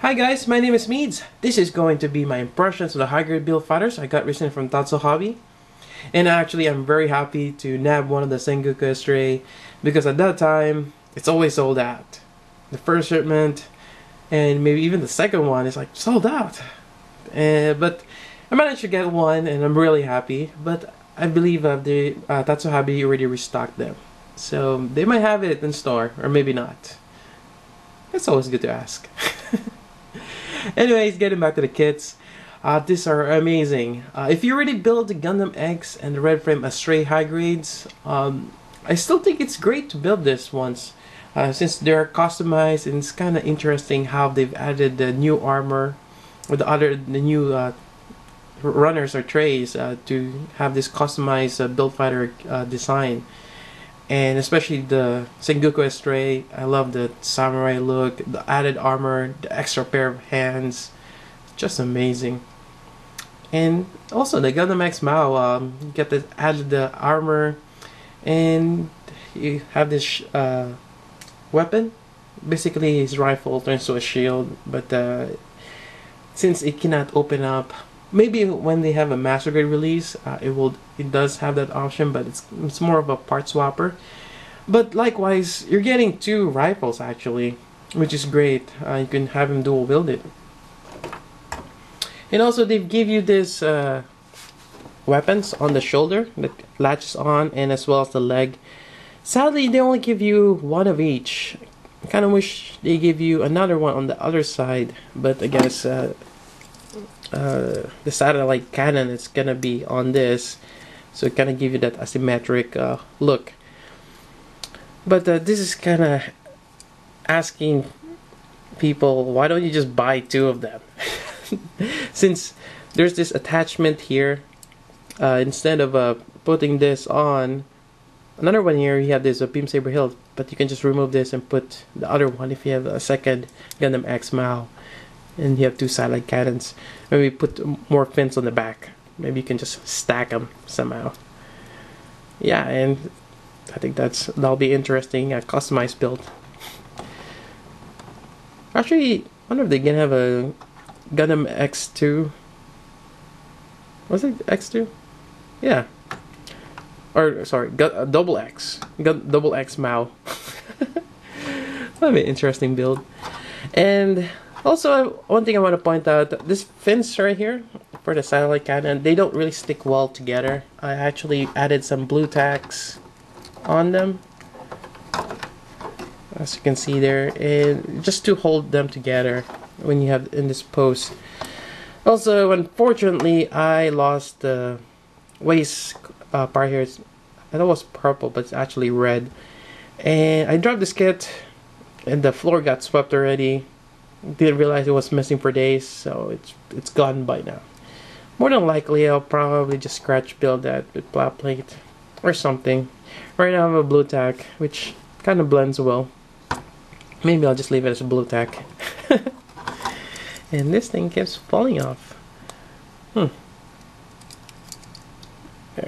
Hi guys, my name is Meads. This is going to be my impressions of the high-grade build fighters I got recently from Tatsu Hobby. And actually, I'm very happy to nab one of the Sengoku Astray because at that time, it's always sold out. The first shipment and maybe even the second one is like sold out. But I managed to get one and I'm really happy. But I believe the Tatsu Hobby already restocked them. So they might have it in store or maybe not. It's always good to ask. Anyways, getting back to the kits. These are amazing. If you already built the Gundam X and the Red Frame Astray high grades, I still think it's great to build this once. Since they're customized, and it's kind of interesting how they've added the new armor or the new runners or trays to have this customized build fighter design. And especially the Sengoku Astray, I love the samurai look, the added armor, the extra pair of hands, just amazing. And also the Gundam X Maoh, you get the added the armor, and you have this weapon. Basically, his rifle turns to a shield, but since it cannot open up, maybe when they have a master grade release, it does have that option, but it's more of a part swapper. But likewise, you're getting two rifles actually, which is great. You can have him dual wield it. And also they give you this weapons on the shoulder that latches on, and as well as the leg. Sadly, they only give you one of each. I kind of wish they give you another one on the other side, but I guess the satellite cannon is gonna be on this, so it kind of give you that asymmetric look. But this is kind of asking people, why don't you just buy two of them? Since there's this attachment here, instead of putting this on another one here, you have this beam saber hilt, but you can just remove this and put the other one if you have a second Gundam X Maoh. And you have two satellite cannons. Maybe put more fins on the back. Maybe you can just stack them somehow. Yeah, and I think that'll be interesting. A customized build. Actually, I wonder if they can have a Gundam X2. Was it X2? Yeah. Or sorry, double X. Double X Maoh. That'd be an interesting build. And also, one thing I want to point out, this fins right here for the satellite cannon, they don't really stick well together. I actually added some blue tacks on them, as you can see there, and just to hold them together when you have in this pose. Also, unfortunately, I lost the waist part here. I thought it was purple, but it's actually red. And I dropped this kit, and the floor got swept already. Didn't realize it was missing for days, so it's gone by now. More than likely, I'll probably just scratch build that with flat plate or something. Right now I have a blue tack, which kind of blends well. Maybe I'll just leave it as a blue tack. And this thing keeps falling off. There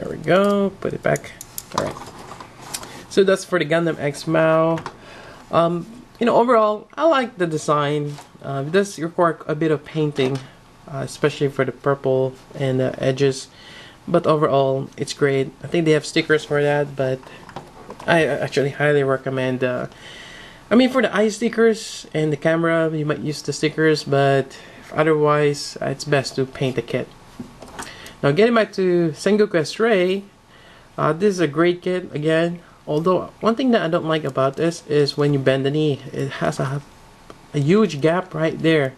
we go. Put it back. All right. So that's for the Gundam X Maoh. You know, overall, I like the design. It does require a bit of painting, especially for the purple and the edges. But overall, it's great. I think they have stickers for that, but I actually highly recommend. I mean, for the eye stickers and the camera, you might use the stickers, but otherwise, it's best to paint the kit. Now, getting back to Sengoku Astray, this is a great kit again. Although, one thing that I don't like about this is when you bend the knee, it has a huge gap right there.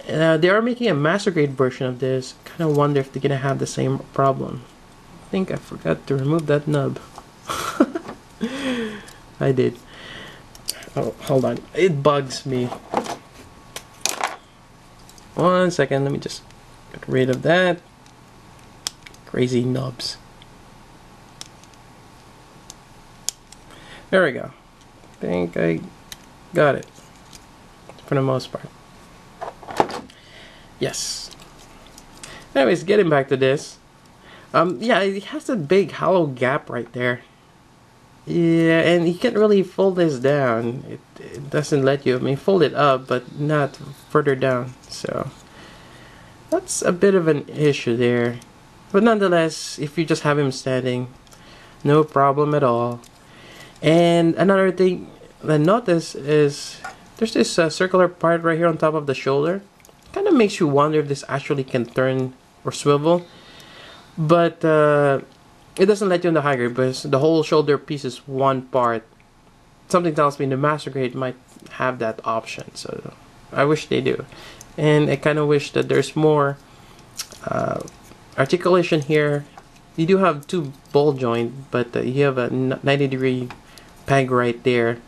They are making a master grade version of this. Kind of wonder if they're gonna have the same problem. I think I forgot to remove that nub. I did. Oh, hold on. It bugs me. 1 second, let me just get rid of that. Crazy nubs. There we go. I think I got it for the most part. Yes. Anyways, getting back to this. Yeah, it has a big hollow gap right there. Yeah, and you can't really fold this down. It doesn't let you. I mean, fold it up, but not further down. So that's a bit of an issue there. But nonetheless, if you just have him standing, no problem at all. And another thing I noticed is there's this circular part right here on top of the shoulder. Kind of makes you wonder if this actually can turn or swivel. But it doesn't let you in the high grade because the whole shoulder piece is one part. Something tells me the master grade might have that option, so I wish they do. And I kind of wish that there's more articulation here. You do have two ball joint, but you have a 90-degree peg right there,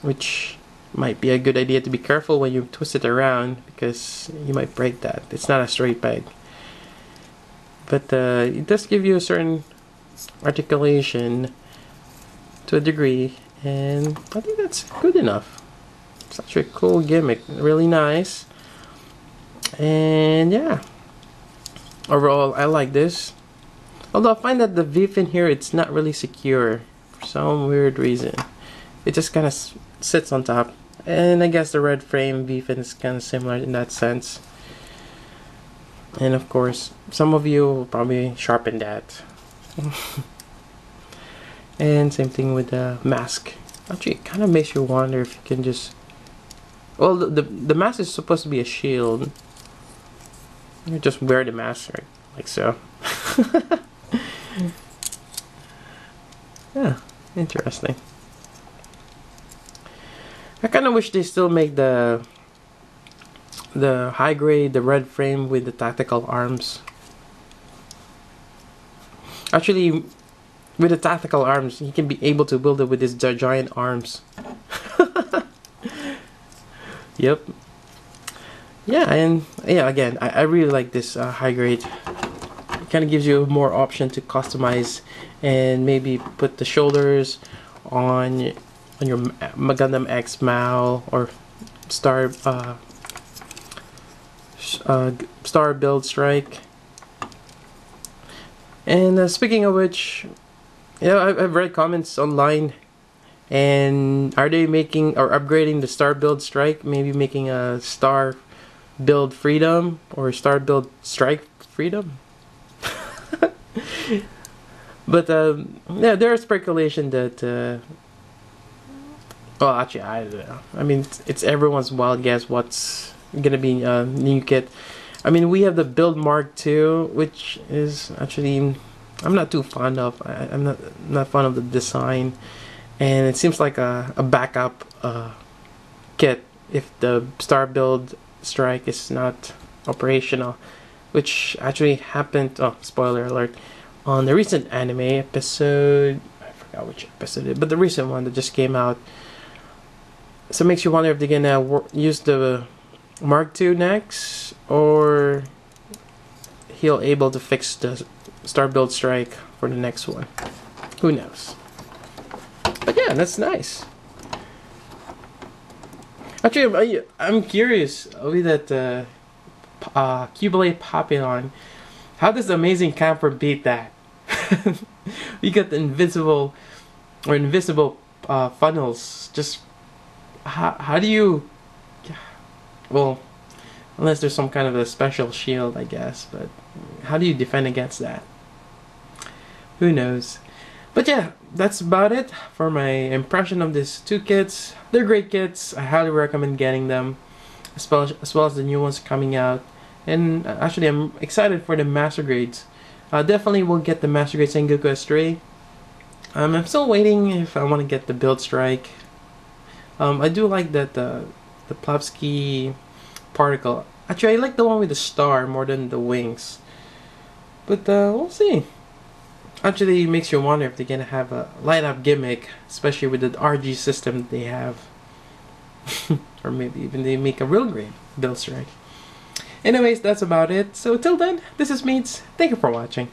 which might be a good idea to be careful when you twist it around because you might break that. It's not a straight peg. But it does give you a certain articulation to a degree, and I think that's good enough. It's actually a cool gimmick, really nice. And yeah, overall I like this. Although I find that the V-fin here, it's not really secure for some weird reason. It just kind of sits on top, and I guess the red frame V-fin is kind of similar in that sense. And of course, some of you will probably sharpen that. And same thing with the mask. Actually, it kind of makes you wonder if you can just... Well, the mask is supposed to be a shield. You just wear the mask, right? Like so. Yeah, interesting. I kind of wish they still make the high grade, the red frame with the tactical arms. Actually, with the tactical arms, he can be able to build it with his giant arms. Yep. Yeah, and yeah, again, I really like this high grade. It kind of gives you more option to customize and maybe put the shoulders on your Gundam X Maoh or Star Build Strike. And speaking of which, yeah, I've read comments online, and are they making or upgrading the Star Build Strike? Maybe making a Star Build Freedom or Star Build Strike Freedom? But yeah, there's speculation that well, actually, I don't know. I mean, it's everyone's wild guess what's gonna be a new kit. I mean, we have the Build Mark II, which is actually I'm not too fond of. I'm not fond of the design, and it seems like a backup kit if the Star Build Strike is not operational, which actually happened. Oh, spoiler alert! On the recent anime episode, I forgot which episode it is, but the recent one that just came out. So it makes you wonder if they're gonna use the Mark II next, or he'll able to fix the Star Build Strike for the next one. Who knows? But yeah, that's nice. Actually, I'm curious with that Cubalate Papillon. How does the Amazing Camper beat that? We got the invisible funnels. Just how do you? Well, unless there's some kind of a special shield, I guess. But how do you defend against that? Who knows? But yeah, that's about it for my impression of these two kits. They're great kits. I highly recommend getting them, as well as the new ones coming out. And actually, I'm excited for the Master Grades. Definitely will get the Master Grade Sengoku Astray. I'm still waiting if I want to get the Build Strike. I do like that the Plavsky particle. Actually, I like the one with the star more than the wings. But we'll see. Actually, it makes you wonder if they're gonna have a light up gimmick, especially with the RG system they have. Or maybe even they make a real grade Build Strike. Anyways, that's about it. So till then, this is Meats. Thank you for watching.